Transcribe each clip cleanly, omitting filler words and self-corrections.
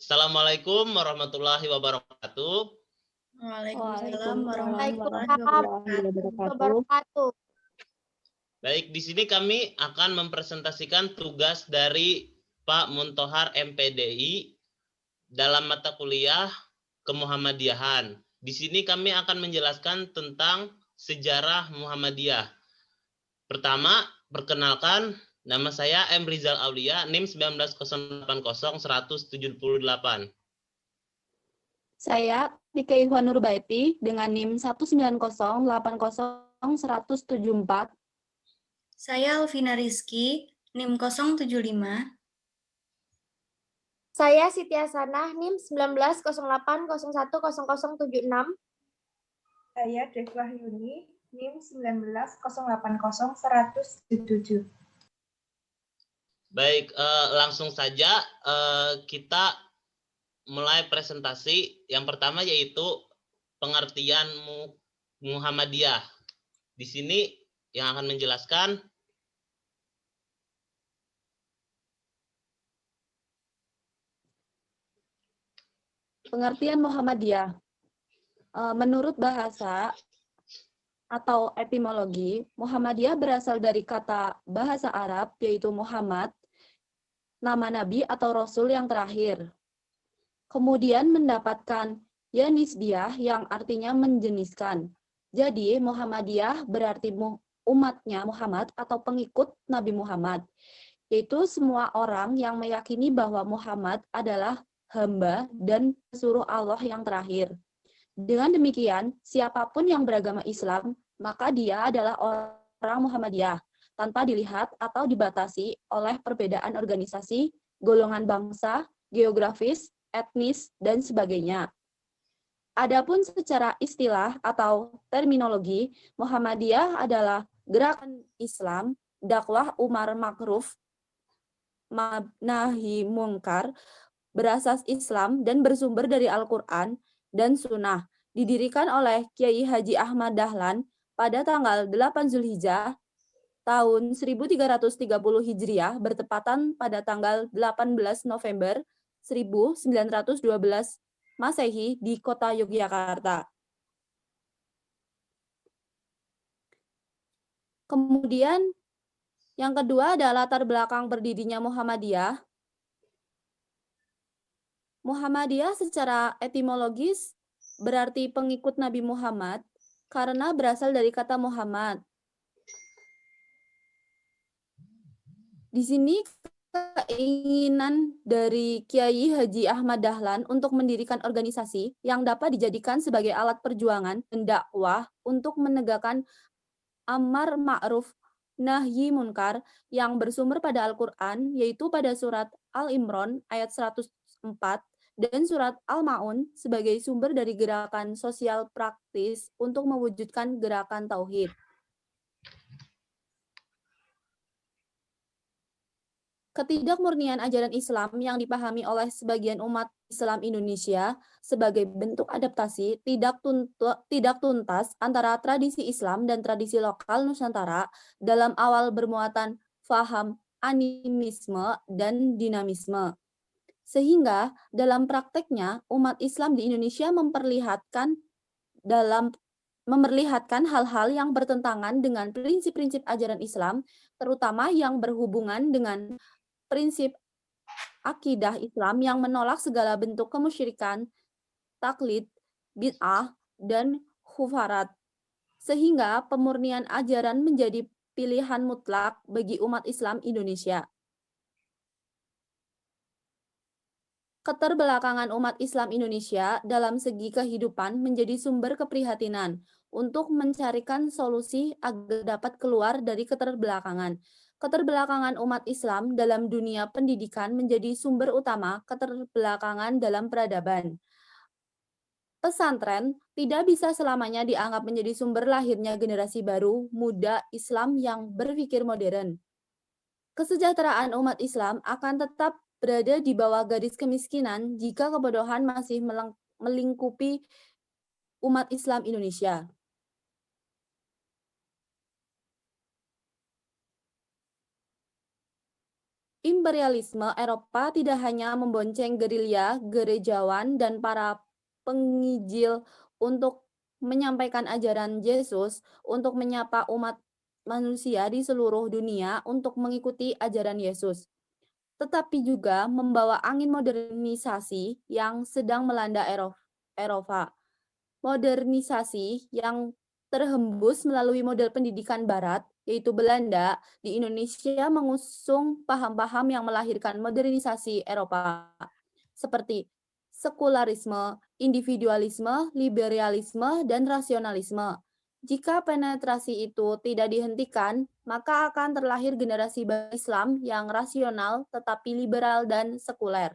Assalamualaikum warahmatullahi wabarakatuh. Waalaikumsalam warahmatullahi Waalaikumsalam wabarakatuh. Baik, di sini kami akan mempresentasikan tugas dari Pak Muntohar MPDI dalam mata kuliah Kemuhammadiyahan. Di sini kami akan menjelaskan tentang sejarah Muhammadiyah. Pertama, perkenalkan, nama saya M. Rizal Aulia, NIM 19080-178. Saya Tika Ihwan Nurbaiti dengan NIM 19080-174. Saya Alvina Rizky, NIM 075. Saya Siti Hasanah, NIM 1908010076. Saya Dev Wahyuni, NIM 19080-177. Baik, langsung saja kita mulai presentasi. Yang pertama yaitu pengertian Muhammadiyah. Di sini yang akan menjelaskan Pengertian Muhammadiyah. Menurut bahasa atau etimologi, Muhammadiyah berasal dari kata bahasa Arab yaitu Muhammad, nama nabi atau rasul yang terakhir. Kemudian mendapatkan ya nisbiyah yang artinya menjeniskan. Jadi Muhammadiyah berarti umatnya Muhammad atau pengikut Nabi Muhammad, yaitu semua orang yang meyakini bahwa Muhammad adalah hamba dan pesuruh Allah yang terakhir. Dengan demikian, siapapun yang beragama Islam, maka dia adalah orang Muhammadiyah, tanpa dilihat atau dibatasi oleh perbedaan organisasi, golongan bangsa, geografis, etnis, dan sebagainya. Adapun secara istilah atau terminologi, Muhammadiyah adalah gerakan Islam, dakwah Umar Makruf, nahi mungkar, berasas Islam dan bersumber dari Al-Quran dan Sunnah, didirikan oleh Kiai Haji Ahmad Dahlan pada tanggal 8 Zulhijjah tahun 1330 Hijriah bertepatan pada tanggal 18 November 1912 Masehi di kota Yogyakarta. Kemudian yang kedua adalah latar belakang berdirinya Muhammadiyah. Muhammadiyah secara etimologis berarti pengikut Nabi Muhammad karena berasal dari kata Muhammad. Di sini keinginan dari Kiai Haji Ahmad Dahlan untuk mendirikan organisasi yang dapat dijadikan sebagai alat perjuangan dan dakwah untuk menegakkan amar ma'ruf nahi munkar yang bersumber pada Al-Quran, yaitu pada surat Al-Imran ayat 104 dan surat Al-Ma'un sebagai sumber dari gerakan sosial praktis untuk mewujudkan gerakan tauhid. Ketidakmurnian ajaran Islam yang dipahami oleh sebagian umat Islam Indonesia sebagai bentuk adaptasi tidak tuntas antara tradisi Islam dan tradisi lokal Nusantara dalam awal bermuatan faham animisme dan dinamisme. Sehingga dalam prakteknya umat Islam di Indonesia memperlihatkan hal-hal yang bertentangan dengan prinsip-prinsip ajaran Islam, terutama yang berhubungan dengan prinsip akidah Islam yang menolak segala bentuk kemusyrikan, taklid, bid'ah, dan khufarat. Sehingga pemurnian ajaran menjadi pilihan mutlak bagi umat Islam Indonesia. Keterbelakangan umat Islam Indonesia dalam segi kehidupan menjadi sumber keprihatinan untuk mencarikan solusi agar dapat keluar dari keterbelakangan. Keterbelakangan umat Islam dalam dunia pendidikan menjadi sumber utama keterbelakangan dalam peradaban. Pesantren tidak bisa selamanya dianggap menjadi sumber lahirnya generasi baru muda Islam yang berpikir modern. Kesejahteraan umat Islam akan tetap berada di bawah garis kemiskinan jika kebodohan masih melingkupi umat Islam Indonesia. Imperialisme Eropa tidak hanya membonceng gerilya, gerejawan, dan para penginjil untuk menyampaikan ajaran Yesus, untuk menyapa umat manusia di seluruh dunia untuk mengikuti ajaran Yesus, tetapi juga membawa angin modernisasi yang sedang melanda Eropa. Modernisasi yang terhembus melalui model pendidikan Barat, yaitu Belanda, di Indonesia mengusung paham-paham yang melahirkan modernisasi Eropa, seperti sekularisme, individualisme, liberalisme, dan rasionalisme. Jika penetrasi itu tidak dihentikan, maka akan terlahir generasi Islam yang rasional tetapi liberal dan sekuler.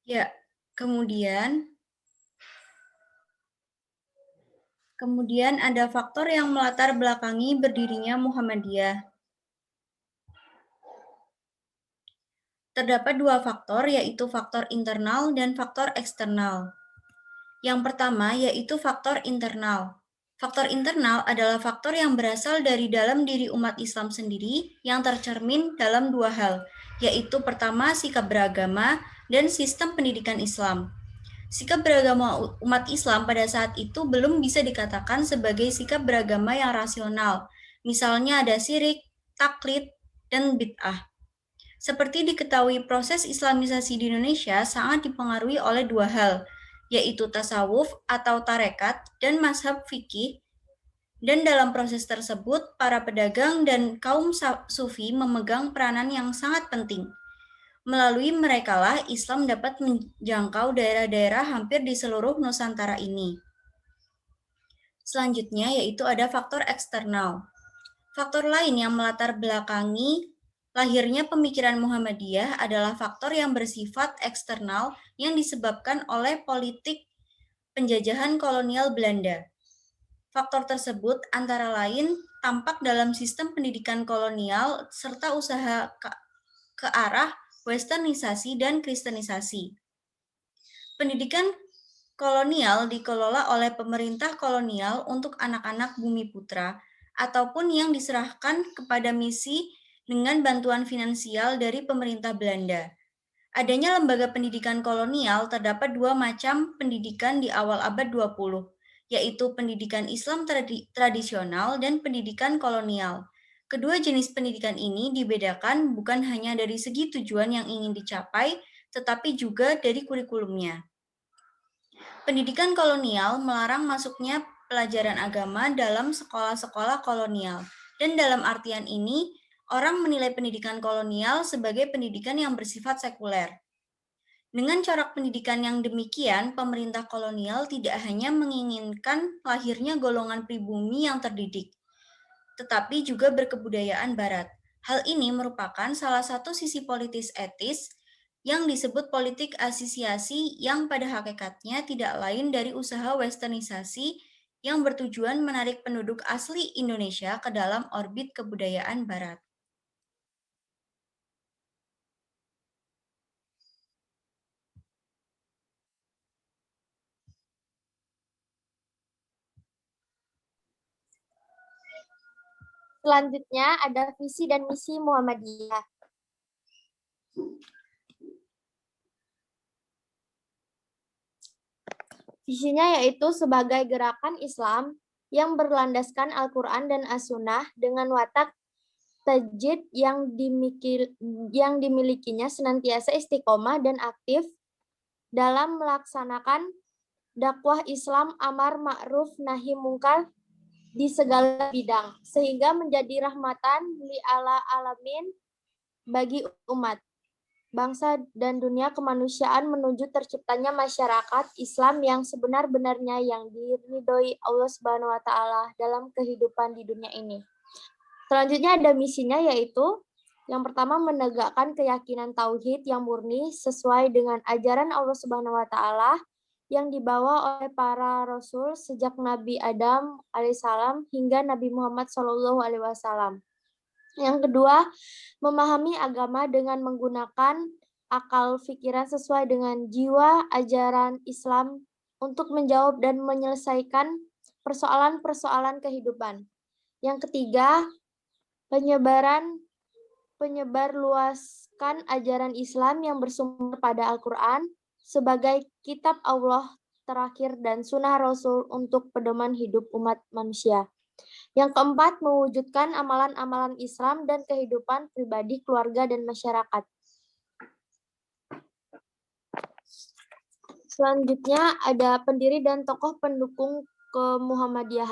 Ya, kemudian ada faktor yang melatar belakangi berdirinya Muhammadiyah. Terdapat dua faktor, yaitu faktor internal dan faktor eksternal. Yang pertama yaitu faktor internal. Faktor internal adalah faktor yang berasal dari dalam diri umat Islam sendiri yang tercermin dalam dua hal, yaitu pertama sikap beragama dan sistem pendidikan Islam. Sikap beragama umat Islam pada saat itu belum bisa dikatakan sebagai sikap beragama yang rasional. Misalnya ada syirik, taklid, dan bid'ah. Seperti diketahui, proses Islamisasi di Indonesia sangat dipengaruhi oleh dua hal, yaitu tasawuf atau tarekat dan mazhab fikih. Dan dalam proses tersebut, para pedagang dan kaum sufi memegang peranan yang sangat penting. Melalui merekalah Islam dapat menjangkau daerah-daerah hampir di seluruh Nusantara ini. Selanjutnya yaitu ada faktor eksternal. Faktor lain yang melatar belakangi lahirnya pemikiran Muhammadiyah adalah faktor yang bersifat eksternal yang disebabkan oleh politik penjajahan kolonial Belanda. Faktor tersebut antara lain tampak dalam sistem pendidikan kolonial serta usaha ke arah westernisasi dan kristenisasi. Pendidikan kolonial dikelola oleh pemerintah kolonial untuk anak-anak bumi putra ataupun yang diserahkan kepada misi dengan bantuan finansial dari pemerintah Belanda. Adanya lembaga pendidikan kolonial terdapat dua macam pendidikan di awal abad 20, yaitu pendidikan Islam tradisional dan pendidikan kolonial. Kedua jenis pendidikan ini dibedakan bukan hanya dari segi tujuan yang ingin dicapai, tetapi juga dari kurikulumnya. Pendidikan kolonial melarang masuknya pelajaran agama dalam sekolah-sekolah kolonial, dan dalam artian ini, orang menilai pendidikan kolonial sebagai pendidikan yang bersifat sekuler. Dengan corak pendidikan yang demikian, pemerintah kolonial tidak hanya menginginkan lahirnya golongan pribumi yang terdidik, tetapi juga berkebudayaan Barat. Hal ini merupakan salah satu sisi politis etis yang disebut politik asosiasi yang pada hakikatnya tidak lain dari usaha westernisasi yang bertujuan menarik penduduk asli Indonesia ke dalam orbit kebudayaan Barat. Selanjutnya ada visi dan misi Muhammadiyah. Visinya yaitu sebagai gerakan Islam yang berlandaskan Al-Quran dan As-Sunnah dengan watak tajdid yang dimilikinya senantiasa istiqomah dan aktif dalam melaksanakan dakwah Islam amar ma'ruf nahi mungkar di segala bidang, sehingga menjadi rahmatan li ala alamin bagi umat, bangsa dan dunia kemanusiaan menuju terciptanya masyarakat Islam yang sebenar-benarnya yang diridhoi Allah Subhanahu wa taala dalam kehidupan di dunia ini. Selanjutnya ada misinya yaitu yang pertama menegakkan keyakinan tauhid yang murni sesuai dengan ajaran Allah Subhanahu wa taala yang dibawa oleh para rasul sejak Nabi Adam alaihissalam hingga Nabi Muhammad SAW. Yang kedua, memahami agama dengan menggunakan akal pikiran sesuai dengan jiwa ajaran Islam untuk menjawab dan menyelesaikan persoalan-persoalan kehidupan. Yang ketiga, penyebaran penyebarluaskan ajaran Islam yang bersumber pada Al-Quran sebagai kitab Allah terakhir dan sunnah Rasul untuk pedoman hidup umat manusia. Yang keempat, mewujudkan amalan-amalan Islam dan kehidupan pribadi, keluarga, dan masyarakat. Selanjutnya ada pendiri dan tokoh pendukung Muhammadiyah.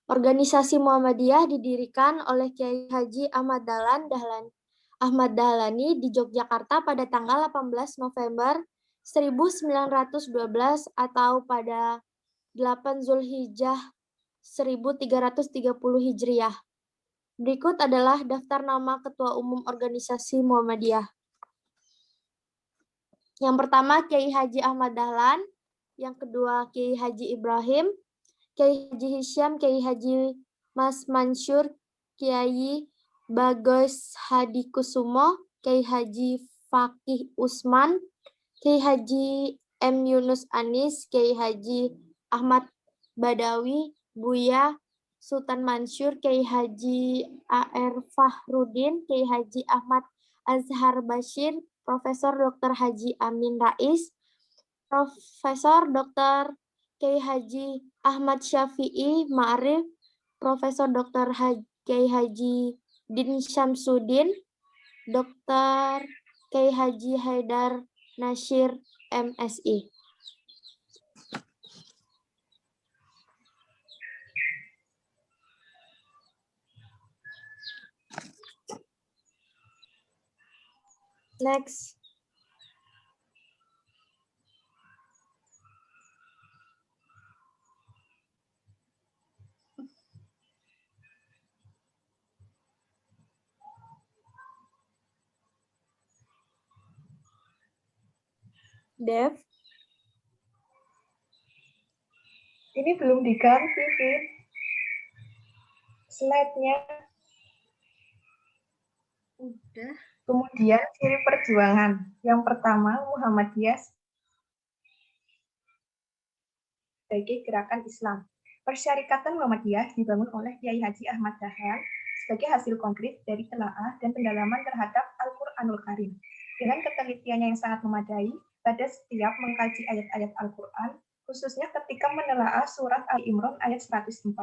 Organisasi Muhammadiyah didirikan oleh Kiai Haji Ahmad Dahlan di Yogyakarta pada tanggal 18 November 1912 atau pada 8 Zulhijjah 1330 Hijriah. Berikut adalah daftar nama Ketua Umum Organisasi Muhammadiyah. Yang pertama Kiai Haji Ahmad Dahlan, yang kedua Kiai Haji Ibrahim, Kiai Haji Hisham, Kiai Haji Mas Mansur, Kiai Bagus Hadikusumo, Kiai Haji Fakih Usman, Kiai Haji M. Yunus Anis, Kiai Haji Ahmad Badawi, Buya Sultan Mansur, Kiai Haji A.R. Fahrudin, Kiai Haji Ahmad Azhar Bashir, Profesor Dr. Haji Amin Rais, Profesor Dr. Kiai Haji Ahmad Syafi'i Ma'arif, Profesor Dr. Kiai Haji Din Syamsuddin, Dr. Kiai Haji Haidar Nasyir MSI. Next. Dev. Ini belum diganti, Fit. Slide-nya. Udah. Kemudian ciri perjuangan. Yang pertama, Muhammadiyah sebagai gerakan Islam. Persyarikatan Muhammadiyah dibangun oleh Kiai Haji Ahmad Dahlan sebagai hasil konkret dari telaah dan pendalaman terhadap Al-Quranul Karim. Dengan ketelitiannya yang sangat memadai pada setiap mengkaji ayat-ayat Al-Quran, khususnya ketika menelaah surat Al-Imran ayat 104.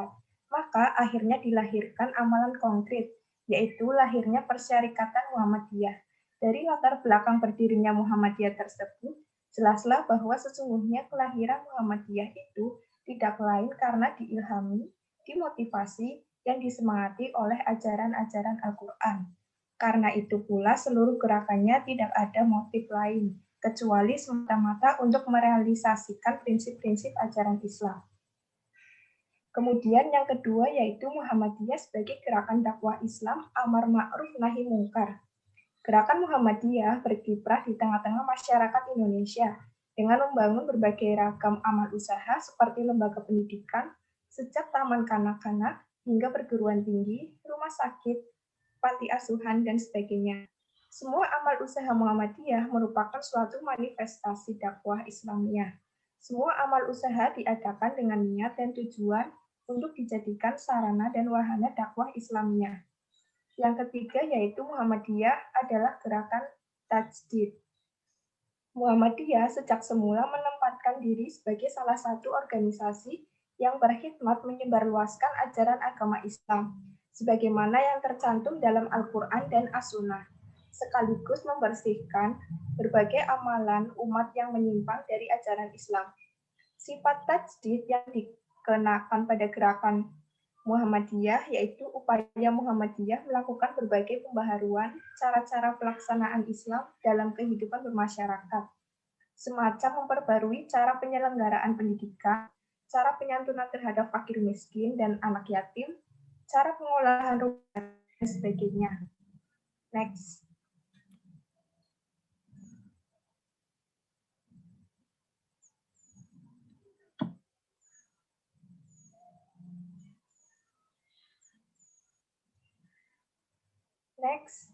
Maka akhirnya dilahirkan amalan konkret, yaitu lahirnya Persyarikatan Muhammadiyah. Dari latar belakang berdirinya Muhammadiyah tersebut, jelaslah bahwa sesungguhnya kelahiran Muhammadiyah itu tidak lain karena diilhami, dimotivasi, dan disemangati oleh ajaran-ajaran Al-Quran. Karena itu pula seluruh gerakannya tidak ada motif lain, kecuali semata-mata untuk merealisasikan prinsip-prinsip ajaran Islam. Kemudian yang kedua yaitu Muhammadiyah sebagai gerakan dakwah Islam amar ma'ruf nahi mungkar. Gerakan Muhammadiyah berkiprah di tengah-tengah masyarakat Indonesia dengan membangun berbagai ragam amal usaha seperti lembaga pendidikan, sejak taman kanak-kanak hingga perguruan tinggi, rumah sakit, panti asuhan, dan sebagainya. Semua amal usaha Muhammadiyah merupakan suatu manifestasi dakwah Islamiyah. Semua amal usaha diadakan dengan niat dan tujuan untuk dijadikan sarana dan wahana dakwah Islamiyah. Yang ketiga yaitu Muhammadiyah adalah gerakan tajdid. Muhammadiyah sejak semula menempatkan diri sebagai salah satu organisasi yang berkhidmat menyebarluaskan ajaran agama Islam, sebagaimana yang tercantum dalam Al-Quran dan As-Sunnah, sekaligus membersihkan berbagai amalan umat yang menyimpang dari ajaran Islam. Sifat tajdid yang dikenakan pada gerakan Muhammadiyah yaitu upaya Muhammadiyah melakukan berbagai pembaharuan cara-cara pelaksanaan Islam dalam kehidupan bermasyarakat, semacam memperbarui cara penyelenggaraan pendidikan, cara penyantunan terhadap fakir miskin dan anak yatim, cara pengolahan rumah, dan sebagainya. Next. Next.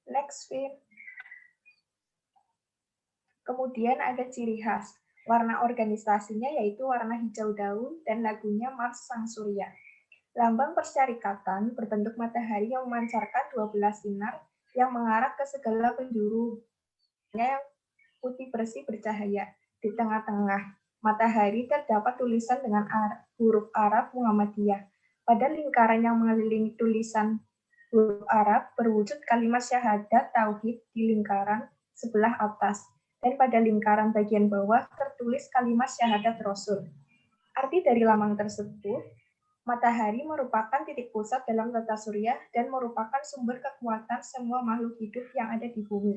Next, Vin. Kemudian ada ciri khas. Warna organisasinya yaitu warna hijau daun dan lagunya Mars Sang Surya. Lambang persyarikatan berbentuk matahari yang memancarkan 12 sinar yang mengarah ke segala penjuru. Yang putih bersih bercahaya. Di tengah-tengah matahari terdapat tulisan dengan huruf Arab Muhammadiyah. Pada lingkaran yang mengelilingi tulisan huruf Arab berwujud kalimat syahadat tauhid di lingkaran sebelah atas. Dan pada lingkaran bagian bawah tertulis kalimat syahadat Rasul. Arti dari lambang tersebut, matahari merupakan titik pusat dalam tata surya dan merupakan sumber kekuatan semua makhluk hidup yang ada di bumi.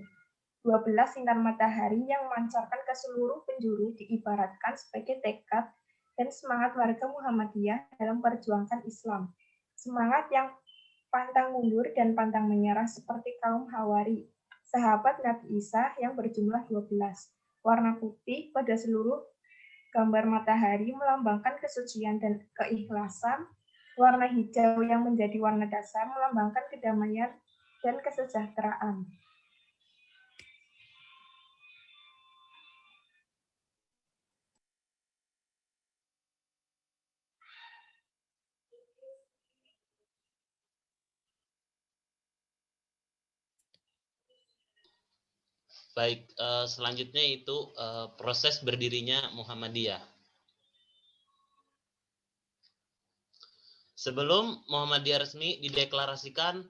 12 sinar matahari yang memancarkan ke seluruh penjuru diibaratkan sebagai tekad dan semangat warga Muhammadiyah dalam perjuangan Islam. Semangat yang pantang mundur dan pantang menyerah seperti kaum Hawari, sahabat Nabi Isa yang berjumlah 12. Warna putih pada seluruh gambar matahari melambangkan kesucian dan keikhlasan. Warna hijau yang menjadi warna dasar melambangkan kedamaian dan kesejahteraan. Baik, selanjutnya itu proses berdirinya Muhammadiyah. Sebelum Muhammadiyah resmi dideklarasikan,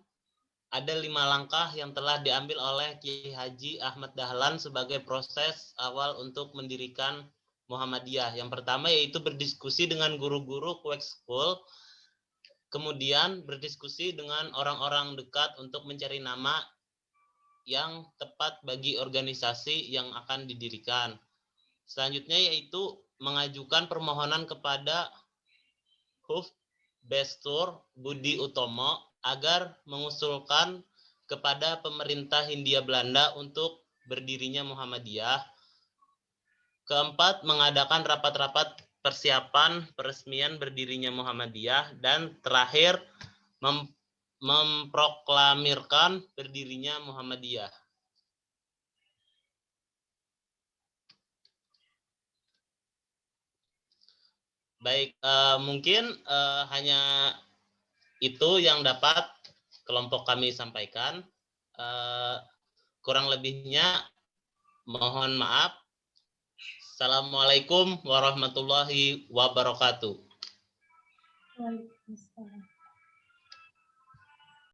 ada 5 langkah yang telah diambil oleh Kiai Haji Ahmad Dahlan sebagai proses awal untuk mendirikan Muhammadiyah. Yang pertama yaitu berdiskusi dengan guru-guru Quick School, kemudian berdiskusi dengan orang-orang dekat untuk mencari nama yang tepat bagi organisasi yang akan didirikan. Selanjutnya yaitu mengajukan permohonan kepada Huf Bestur Budi Utomo agar mengusulkan kepada pemerintah Hindia Belanda untuk berdirinya Muhammadiyah. Keempat, mengadakan rapat-rapat persiapan peresmian berdirinya Muhammadiyah. Dan terakhir, memproklamirkan berdirinya Muhammadiyah. Baik, mungkin hanya itu yang dapat kelompok kami sampaikan. Kurang lebihnya mohon maaf. Assalamualaikum warahmatullahi wabarakatuh. Waalaikumsalam.